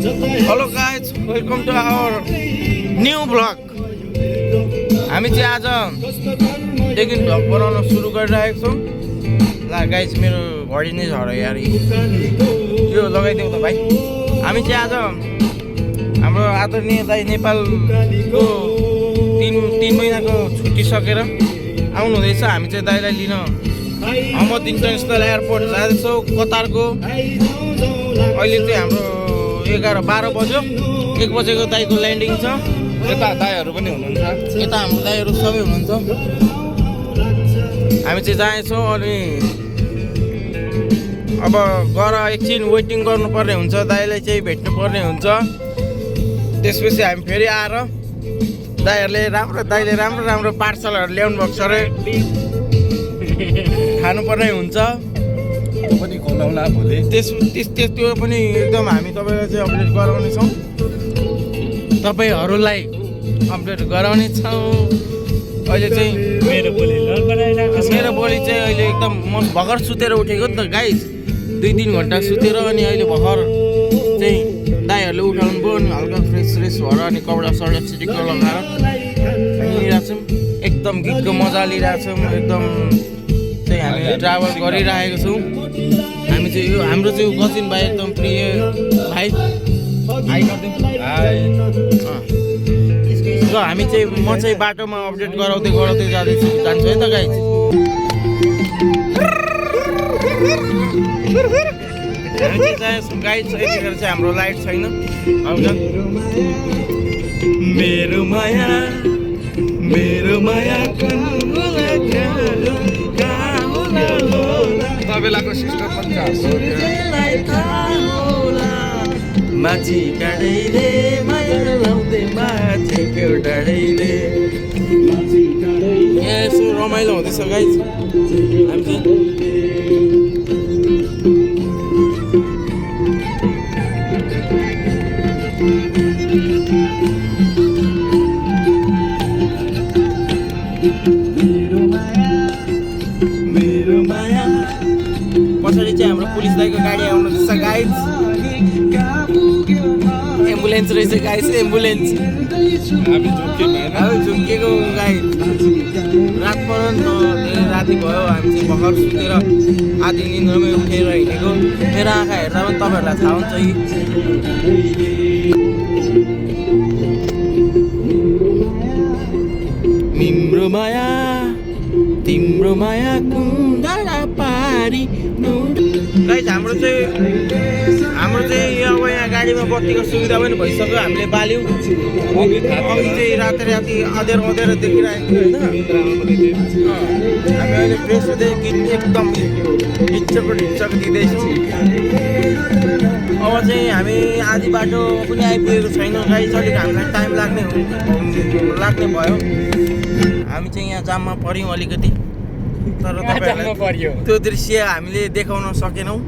Hello guys, welcome to our new blog. हामी चाहिँ आजदेखि भ्लग बनाउन सुरु गरिरहेको छौँ। ल गाइज, मेरो घडी नै छ र यार, यो लगाइदेऊ त भाइ। हामी चाहिँ आज हाम्रो आदरणीय दाइ नेपालको तीन महिनाको छुट्टी सकेर आउनु हुँदैछ। हामी चाहिँ दाइलाई लिन अहमद इन्टरनेसनल एयरपोर्ट जाँदैछौँ कतारको। अहिले चाहिँ हाम्रो 11-12 बज्यो, 1 बजेको दाइको ल्यान्डिङ छ। यता दाइहरू पनि हुनुहुन्छ, यता हाम्रो दाइहरू सबै हुनुहुन्छ। हामी चाहिँ जाँदैछौँ अनि अब गएर एकछिन वेटिङ गर्नुपर्ने हुन्छ, दाइलाई चाहिँ भेट्नुपर्ने हुन्छ। त्यसपछि हामी फेरि आएर दाइले राम्रो पार्सलहरू ल्याउनु भएको छ अरे, खानुपर्ने हुन्छ। पनि खोलाउला भोलि। त्यो पनि एकदम हामी तपाईँलाई चाहिँ अपडेट गराउनेछौँ, तपाईँहरूलाई अपडेट गराउनेछौँ। अहिले चाहिँ मेरो बोली चाहिँ अहिले एकदम म भर्खर सुतेर उठेको नि त गाइस, 2-3 घन्टा सुतेर अनि अहिले भर्खर चाहिँ दाइहरूले उठाउनु भयो अनि हल्का फ्रेस भएर अनि कपडा चिटिक्क लगाएर हिँडिरहेको छौँ। एकदम गीतको मजा लिइरहेछौँ। एकदम चाहिँ हामी ट्राभल गरिरहेको छौँ। हामी चाहिँ यो हाम्रो चाहिँ गजिन भाइ एकदम प्रिय भाइ र हामी चाहिँ म चाहिँ बाटोमा अपडेट गराउँदै जाँदैछु, जान्छु है त गाइज। हामी चाहिँ जाँदैछौँ गाइज। यतिखेर चाहिँ हाम्रो लाइट छैन। मेरो माया बेलाको सिस्टम पनि माछी डाँडैले माया लाउँदै माछी फेउ डाँडैले। यसो रमाइलो हुँदैछ गाइज। हामी चाहिँ पछाडि चाहिँ हाम्रो पुलिस दाइको गाडी आउनु जस्तो गाइज। एम्बुलेन्स रहेछ गाइज, एम्बुलेन्स। हामी झुक्किएको गाइज। रात पऱ्यो नि त, धेरै राति भयो। हामी चाहिँ भर्खर सुतेर आधी निन्द्रामै उठेर हिँडेको। मेरो आँखा हेर्दा पनि तपाईँहरूलाई थाहा हुन्छ कि तिम्रो माया कुण्डा पारी गाइज। हाम्रो चाहिँ अब यहाँ गाडीमा बत्तीको सुविधा पनि भइसक्यो। हामीले बाल्यौँ अघि चाहिँ राति अँधेर देखिरहेको थियो होइन। हामी अहिले फ्रेस हुँदै गीत एकदम ढिच्चको दिँदैछौँ। अब चाहिँ हामी आधी बाटो पनि आइपुगेको छैन गाइज। अलिक हामीलाई टाइम लाग्ने भयो। हामी चाहिँ यहाँ जाममा पऱ्यौँ अलिकति, तर तपाईँहरूलाई त्यो दृश्य हामीले देखाउन सकेनौँ।